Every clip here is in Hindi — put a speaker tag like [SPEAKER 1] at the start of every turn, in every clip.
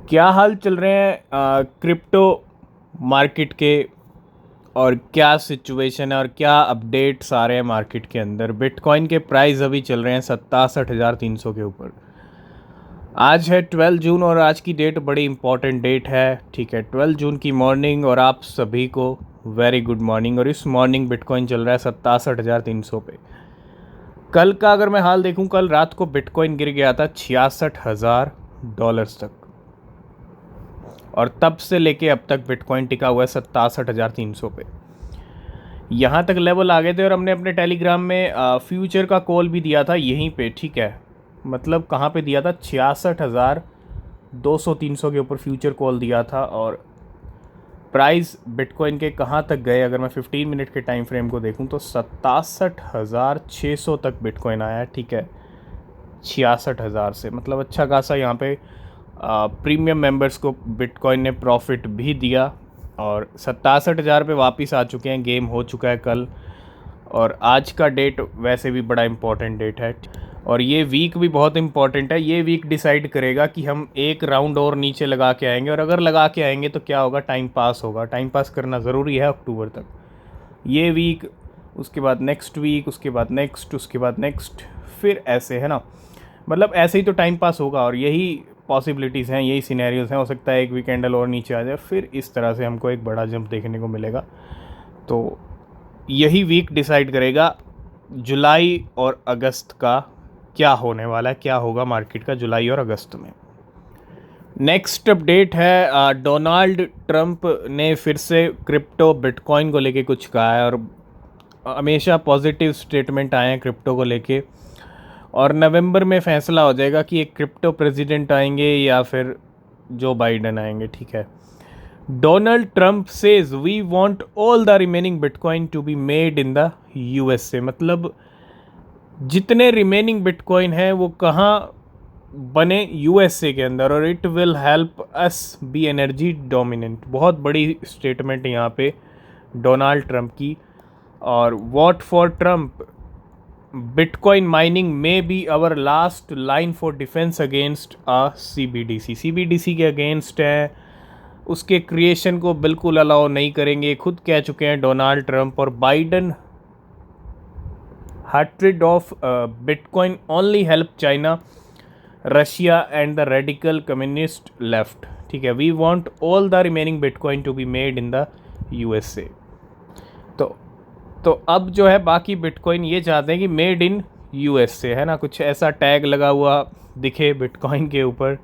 [SPEAKER 1] क्या हाल चल रहे हैं क्रिप्टो मार्केट के। और क्या सिचुएशन है और क्या अपडेट्स आ रहे हैं मार्केट के अंदर। बिटकॉइन के प्राइस अभी चल रहे हैं 67,300 के ऊपर। आज है 12 जून और आज की डेट बड़ी इंपॉर्टेंट डेट है। ठीक है, 12 जून की मॉर्निंग और आप सभी को वेरी गुड मॉर्निंग। और इस मॉर्निंग बिटकॉइन चल रहा है 67,300 पे। कल का अगर मैं हाल देखूं, कल रात को बिटकॉइन गिर गया था $66,000 तक और तब से लेके अब तक बिटकॉइन टिका हुआ है 67,300 पे। यहाँ तक लेवल आ गए थे और हमने अपने टेलीग्राम में फ्यूचर का कॉल भी दिया था यहीं पे। ठीक है, मतलब कहाँ पे दिया था, 66,200-300 के ऊपर फ्यूचर कॉल दिया था। और प्राइस बिटकॉइन के कहाँ तक गए, अगर मैं 15 मिनट के टाइम फ्रेम को देखूँ तो 67,600 तक बिटकॉइन आया है। ठीक है, 66,000 से, मतलब अच्छा खासा यहाँ पे प्रीमियम मेंबर्स को बिटकॉइन ने प्रॉफिट भी दिया। और 67,000 पे वापस आ चुके हैं। गेम हो चुका है कल। और आज का डेट वैसे भी बड़ा इम्पॉर्टेंट डेट है और ये वीक भी बहुत इम्पॉर्टेंट है। ये वीक डिसाइड करेगा कि हम एक राउंड और नीचे लगा के आएंगे, और अगर लगा के आएंगे तो क्या होगा, टाइम पास होगा। टाइम पास करना ज़रूरी है अक्टूबर तक। ये वीक, उसके बाद नेक्स्ट वीक, उसके बाद नेक्स्ट, उसके बाद नेक्स्ट, फिर ऐसे, है ना। मतलब ऐसे ही तो टाइम पास होगा और यही पॉसिबिलिटीज़ हैं, यही सिनेरियोज़ हैं। हो सकता है एक वीक कैंडल और नीचे आ जाए, फिर इस तरह से हमको एक बड़ा जंप देखने को मिलेगा। तो यही वीक डिसाइड करेगा जुलाई और अगस्त का क्या होने वाला है, क्या होगा मार्केट का जुलाई और अगस्त में। नेक्स्ट अपडेट है, डोनाल्ड ट्रंप ने फिर से क्रिप्टो बिटकॉइन को लेके कुछ कहा है। और हमेशा पॉजिटिव स्टेटमेंट आए हैं क्रिप्टो को लेके। और नवंबर में फ़ैसला हो जाएगा कि एक क्रिप्टो प्रेसिडेंट आएंगे या फिर जो बाइडन आएंगे। ठीक है, Donald Trump says we want all the remaining bitcoin to be made in the USA. मतलब जितने रिमेनिंग बिटकॉइन हैं वो कहाँ बने, यूएसए के अंदर। और it will help us be energy dominant. बहुत बड़ी स्टेटमेंट यहाँ पे डोनाल्ड ट्रंप की। और what for Trump, bitcoin mining में be our last line for defense against a CBDC. CBDC के अगेंस्ट है, उसके क्रिएशन को बिल्कुल अलाउ नहीं करेंगे, खुद कह चुके हैं डोनाल्ड ट्रंप। और Biden hatred of Bitcoin only help China, Russia and the radical communist left. ठीक है, we want all the remaining Bitcoin to be made in the USA. तो अब जो है बाकी बिटकॉइन ये चाहते हैं कि मेड इन यूएसए, है ना, कुछ ऐसा टैग लगा हुआ दिखे बिटकॉइन के ऊपर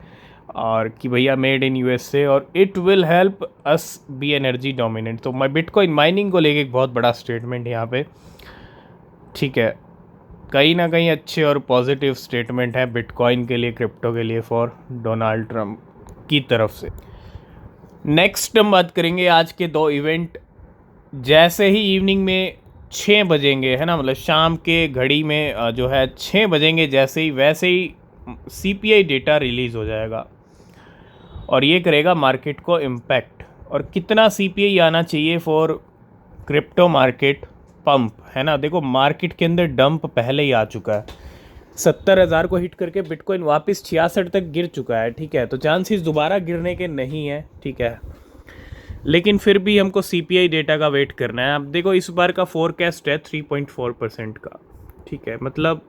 [SPEAKER 1] और कि भैया मेड इन यूएसए। और it will help us be energy dominant. तो मैं बिटकॉइन माइनिंग को लेके एक बहुत बड़ा स्टेटमेंट यहाँ पे। ठीक है, कहीं ना कहीं अच्छे और पॉजिटिव स्टेटमेंट है बिटकॉइन के लिए, क्रिप्टो के लिए, फॉर डोनाल्ड ट्रंप की तरफ से। नेक्स्ट हम बात करेंगे आज के दो इवेंट। जैसे ही इवनिंग में 6 बजेंगे, है ना, मतलब शाम के घड़ी में जो है 6 बजेंगे जैसे ही, वैसे ही सीपीआई डेटा रिलीज़ हो जाएगा और ये करेगा मार्केट को इम्पैक्ट। और कितना सीपीआई आना चाहिए फॉर क्रिप्टो मार्केट पंप, है ना। देखो मार्केट के अंदर डंप पहले ही आ चुका है, 70,000 को हिट करके बिटकॉइन वापस 66 तक गिर चुका है। ठीक है, तो चांसेस दोबारा गिरने के नहीं है। ठीक है, लेकिन फिर भी हमको सीपीआई डेटा का वेट करना है। अब देखो इस बार का फोरकास्ट है 3.4% का। ठीक है, मतलब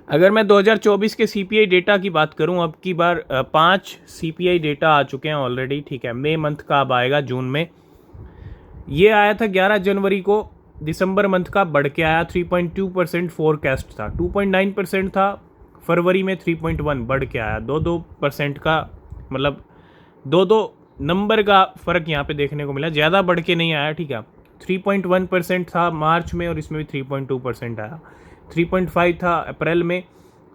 [SPEAKER 1] अगर मैं 2024 के सीपीआई डेटा की बात करूं, अब की बार 5 सीपीआई डेटा आ चुके हैं ऑलरेडी। ठीक है, मई मंथ का अब आएगा जून में। ये आया था 11 जनवरी को, दिसंबर मंथ का बढ़ के आया 3.2% फोरकास्ट था, 2.9% था फरवरी में, 3.1 बढ़ के आया। 2% का, मतलब 2 नंबर का फ़र्क यहाँ पे देखने को मिला, ज़्यादा बढ़ के नहीं आया। ठीक है, 3.1% था मार्च में और इसमें भी 3.2% आया। 3.5 था अप्रैल में,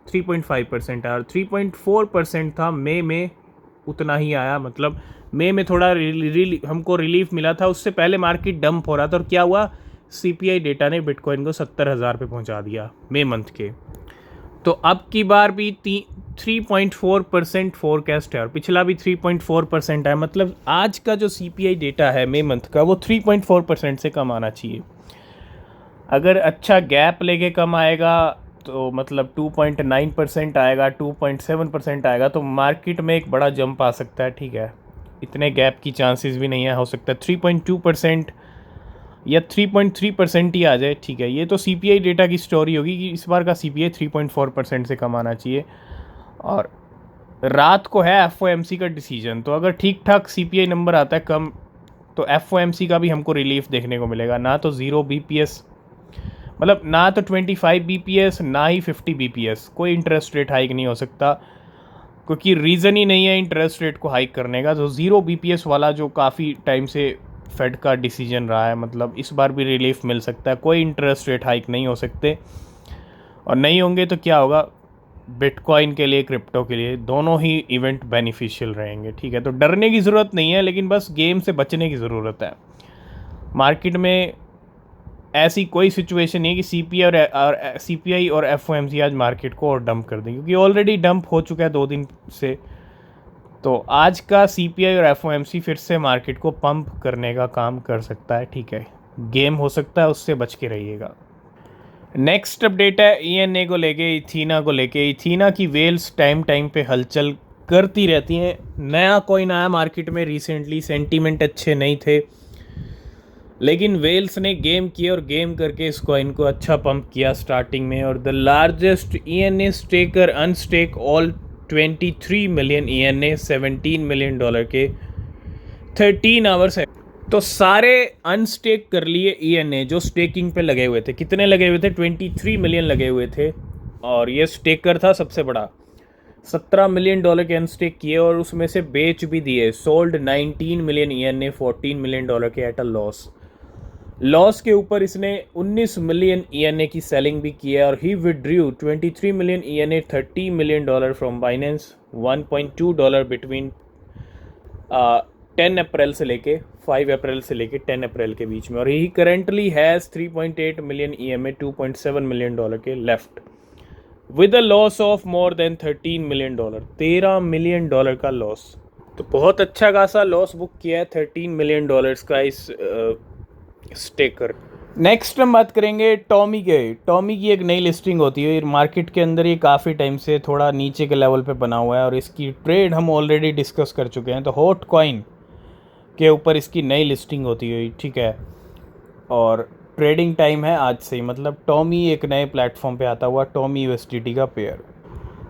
[SPEAKER 1] 3.5% आया। और 3.4% था मई में, उतना ही आया। मतलब मई में थोड़ा हमको रिलीफ मिला था, उससे पहले मार्केट डंप हो रहा था। और क्या हुआ, सीपीआई डेटा ने बिटकॉइन को 70,000 पे पहुंचा दिया मई मंथ के। तो अब की बार भी 3.4% फोरकास्ट है और पिछला भी 3.4% है। मतलब आज का जो सीपीआई डेटा है मई मंथ का, वो 3.4% से कम आना चाहिए। अगर अच्छा गैप लेके कम आएगा तो मतलब 2.9% आएगा, 2.7% आएगा, तो मार्केट में एक बड़ा जंप आ सकता है। ठीक है, इतने गैप की चांसेस भी नहीं है, हो सकता है 3.2% या 3.3% ही आ जाए। ठीक है, ये तो सीपीआई डेटा की स्टोरी होगी कि इस बार का सीपीआई 3.4% से कम आना चाहिए। और रात को है एफओएमसी का डिसीजन, तो अगर ठीक ठाक सीपीआई नंबर आता है कम, तो एफओएमसी का भी हमको रिलीफ देखने को मिलेगा। ना तो 0 बीपीएस, मतलब ना तो 25 बीपीएस, ना ही 50 बीपीएस, कोई इंटरेस्ट रेट हाइक नहीं हो सकता, क्योंकि रीज़न ही नहीं है इंटरेस्ट रेट को हाइक करने का। तो 0 बीपीएस वाला जो काफ़ी टाइम से फेड का डिसीजन रहा है, मतलब इस बार भी रिलीफ मिल सकता है। कोई इंटरेस्ट रेट हाइक नहीं हो सकते, और नहीं होंगे तो क्या होगा, बिटकॉइन के लिए, क्रिप्टो के लिए, दोनों ही इवेंट बेनिफिशियल रहेंगे। ठीक है, तो डरने की ज़रूरत नहीं है, लेकिन बस गेम से बचने की ज़रूरत है। मार्केट में ऐसी कोई सिचुएशन नहीं है कि सीपीआई और एफओएमसी आज मार्केट को और डंप कर दें, क्योंकि ऑलरेडी डंप हो चुका है 2 दिन से। तो आज का सीपीआई और एफओएमसी फिर से मार्केट को पंप करने का काम कर सकता है। ठीक है, गेम हो सकता है, उससे बच के रहिएगा। नेक्स्ट अपडेट है ईएनए को लेके, इथीना को लेके। इथीना की वेल्स टाइम टाइम पे हलचल करती रहती हैं। नया कॉइन आया मार्केट में रिसेंटली, सेंटीमेंट अच्छे नहीं थे, लेकिन वेल्स ने गेम किया और गेम करके इस कॉइन को अच्छा पंप किया स्टार्टिंग में। और the largest ENA Strecker unstake all 23 million ENA, $17 million के 13 आवर्स है। तो सारे अनस्टेक कर लिए ईएनए जो स्टेकिंग पे लगे हुए थे। कितने लगे हुए थे? 23 मिलियन लगे हुए थे, और ये स्टेकर था सबसे बड़ा। $17 मिलियन के अनस्टेक किए, और उसमें से बेच भी दिए। सोल्ड 19 मिलियन ईएनए, $14 मिलियन के एट अ लॉस के ऊपर इसने 19 मिलियन ईएनए की सेलिंग भी की है। और ही withdrew 23 million ENA, $30 million from Binance, $1.2 between 10 अप्रैल से लेके 5 अप्रैल से लेके 10 अप्रैल के बीच में। और he currently has 3.8 million EMA, $2.7 million के left, with a loss of more than $13 million, $13 million का लॉस। तो बहुत अच्छा खासा लॉस बुक किया है, $13 मिलियन का इस स्टेकर। नेक्स्ट हम बात करेंगे टॉमी के। टॉमी की एक नई लिस्टिंग होती है मार्केट के अंदर। ये काफ़ी टाइम से थोड़ा नीचे के लेवल पे बना हुआ है, और इसकी ट्रेड हम ऑलरेडी डिस्कस कर चुके हैं। तो हॉट कॉइन के ऊपर इसकी नई लिस्टिंग होती है। ठीक है, और ट्रेडिंग टाइम है आज से ही, मतलब टॉमी एक नए प्लेटफॉर्म पे आता हुआ, टॉमी यूएसडीटी का पेयर।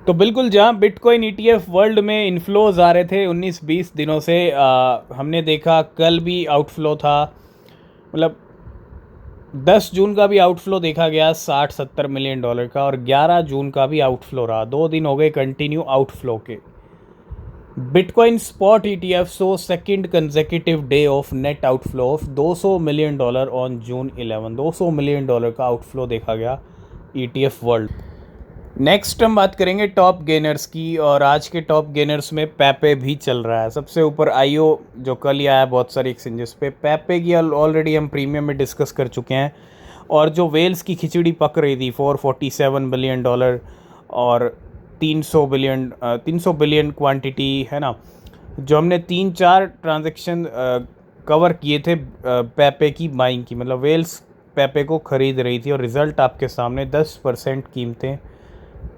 [SPEAKER 1] तो बिल्कुल जहाँ बिटकॉइन ईटीएफ वर्ल्ड में इन्फ्लोज आ रहे थे 19-20 दिनों से, हमने देखा कल भी आउटफ्लो था। मतलब 10 जून का भी आउटफ्लो देखा गया 60-70 मिलियन का, और 11 जून का भी आउटफ्लो रहा। 2 दिन हो गए कंटिन्यू आउटफ्लो के। Bitcoin spot ETF so second consecutive day of net outflow of $200 million on June 11। $200 million का आउटफ्लो देखा गया ईटीएफ वर्ल्ड। नेक्स्ट हम बात करेंगे टॉप गेनर्स की, और आज के टॉप गेनर्स में पैपे भी चल रहा है। सबसे ऊपर आईओ जो कल ही आया बहुत सारी एक्सचेंजेस पे। पैपे की ऑलरेडी हम प्रीमियम में डिस्कस कर चुके हैं। और जो वेल्स की खिचड़ी पक रही थी, $447 बिलियन और 300 बिलियन क्वांटिटी है ना, जो हमने 3-4 ट्रांजेक्शन कवर किए थे पैपे की बाइंग की, मतलब वेल्स पैपे को ख़रीद रही थी, और रिज़ल्ट आपके सामने 10% कीमतें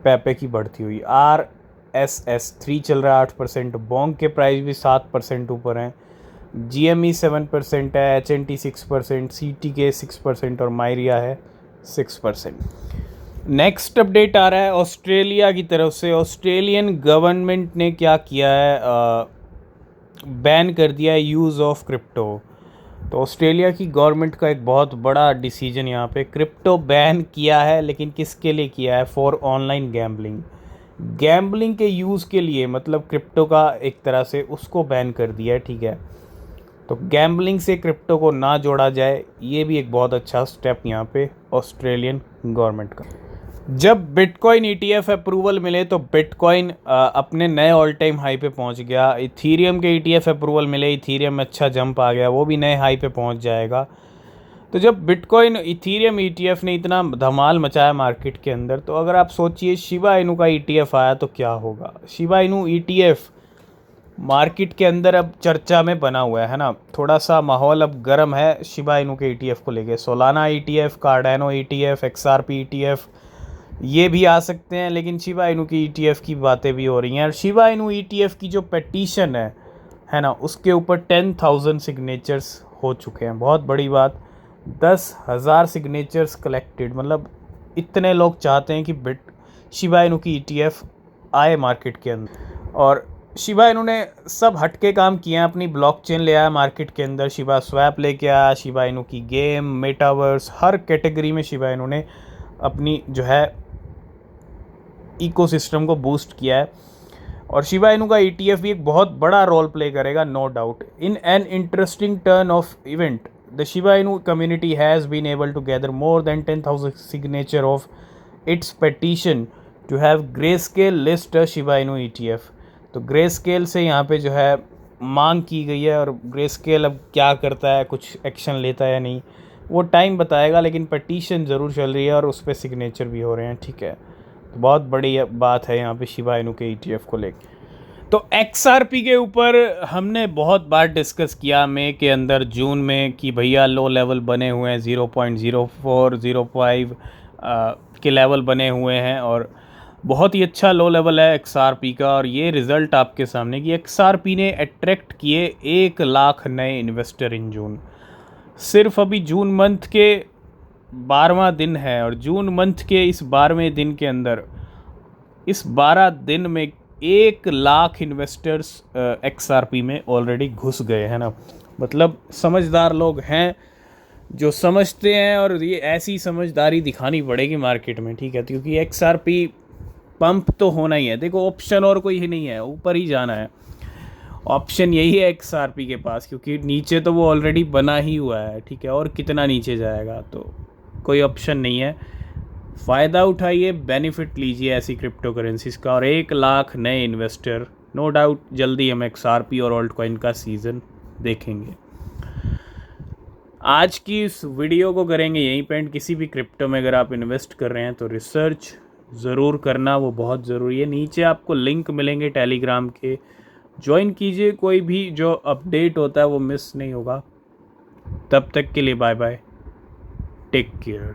[SPEAKER 1] पैपे की बढ़ती हुई। RSS3 चल रहा है 8%, बोंग के प्राइस भी 7% ऊपर हैं, GME 7% है, HNT 6%, CTK 6% और मायरिया है 6%। नेक्स्ट अपडेट आ रहा है ऑस्ट्रेलिया की तरफ से। ऑस्ट्रेलियन गवर्नमेंट ने क्या किया है, बैन कर दिया है यूज़ ऑफ क्रिप्टो। तो ऑस्ट्रेलिया की गवर्नमेंट का एक बहुत बड़ा डिसीजन यहाँ पे, क्रिप्टो बैन किया है। लेकिन किसके लिए किया है? फॉर ऑनलाइन गैम्बलिंग के यूज़ के लिए, मतलब क्रिप्टो का एक तरह से उसको बैन कर दिया है। ठीक है, तो गैम्बलिंग से क्रिप्टो को ना जोड़ा जाए, ये भी एक बहुत अच्छा स्टेप यहाँ पे ऑस्ट्रेलियन गवर्नमेंट का। जब बिटकॉइन ईटीएफ अप्रूवल मिले तो बिटकॉइन अपने नए ऑल टाइम हाई पे पहुंच गया। इथीरियम के ईटीएफ अप्रूवल मिले, इथीरियम में अच्छा जंप आ गया, वो भी नए हाई पे पहुंच जाएगा। तो जब बिटकॉइन इथीरियम ईटीएफ ने इतना धमाल मचाया मार्केट के अंदर, तो अगर आप सोचिए शिबा इनू का ईटीएफ आया तो क्या होगा। शिबा इनू ईटीएफ मार्केट के अंदर अब चर्चा में बना हुआ है ना, थोड़ा सा माहौल अब गर्म है शिबा इनू के ईटीएफ को लेके। Solana ETF, Cardano ETF, XRP ETF, ये भी आ सकते हैं, लेकिन शिबा इनू की ETF की बातें भी हो रही हैं। और शिबा इनू ETF की जो पेटिशन है ना, उसके ऊपर 10,000 सिग्नेचर्स हो चुके हैं। बहुत बड़ी बात, 10,000 सिग्नेचर्स कलेक्टेड, मतलब इतने लोग चाहते हैं कि शिबा इनू की ETF आए मार्केट के अंदर। और शिबा इनू ने सब हटके काम किए हैं, अपनी ब्लॉकचेन ले आया मार्केट के अंदर, शिबा स्वैप लेके आया, शिबा इनू की गेम, मेटावर्स, हर कैटेगरी में शिबा इनू ने अपनी जो है इकोसिस्टम को बूस्ट किया है। और शिबा इनू का ETF भी एक बहुत बड़ा रोल प्ले करेगा, no doubt. In an interesting turn of event, the Shiba Inu community has been able to gather more than 10,000 signature of its petition to have Grayscale list Shiba Inu ETF। तो ग्रे स्केल से यहाँ पे जो है मांग की गई है, और ग्रे स्केल अब क्या करता है, कुछ एक्शन लेता है या नहीं, वो टाइम बताएगा, लेकिन पटिशन ज़रूर चल रही है और उस पर सिग्नेचर भी हो रहे हैं, ठीक है। तो बहुत बड़ी बात है यहाँ पे शिबा इनू के ETF को लेकर। तो XRP के ऊपर हमने बहुत बार डिस्कस किया मई के अंदर, जून में, कि भैया लो लेवल बने हुए हैं, 0.04 0.5 के लेवल बने हुए हैं, और बहुत ही अच्छा लो लेवल है XRP का। और ये रिज़ल्ट आपके सामने कि XRP ने अट्रैक्ट किए 1 लाख नए इन्वेस्टर इन जून। सिर्फ अभी जून मंथ के 12वां दिन है, और जून मंथ के इस 12वें दिन के अंदर, इस 12 दिन में 1 लाख इन्वेस्टर्स XRP में ऑलरेडी घुस गए हैं ना। मतलब समझदार लोग हैं जो समझते हैं, और ये ऐसी समझदारी दिखानी पड़ेगी मार्केट में, ठीक है। क्योंकि XRP पंप तो होना ही है, देखो ऑप्शन और कोई ही नहीं है, ऊपर ही जाना है, ऑप्शन यही है XRP के पास, क्योंकि नीचे तो वो ऑलरेडी बना ही हुआ है, ठीक है। और कितना नीचे जाएगा, तो कोई ऑप्शन नहीं है। फ़ायदा उठाइए, बेनिफिट लीजिए ऐसी क्रिप्टो करेंसीज का, और 1 लाख नए इन्वेस्टर, नो डाउट जल्दी हम XRP और ऑल्ट कॉइन का सीज़न देखेंगे। आज की इस वीडियो को करेंगे यहीं पे एंड। किसी भी क्रिप्टो में अगर आप इन्वेस्ट कर रहे हैं तो रिसर्च ज़रूर करना, वो बहुत ज़रूरी है। नीचे आपको लिंक मिलेंगे टेलीग्राम के, ज्वाइन कीजिए, कोई भी जो अपडेट होता है वो मिस नहीं होगा। तब तक के लिए बाय बाय, टेक केयर।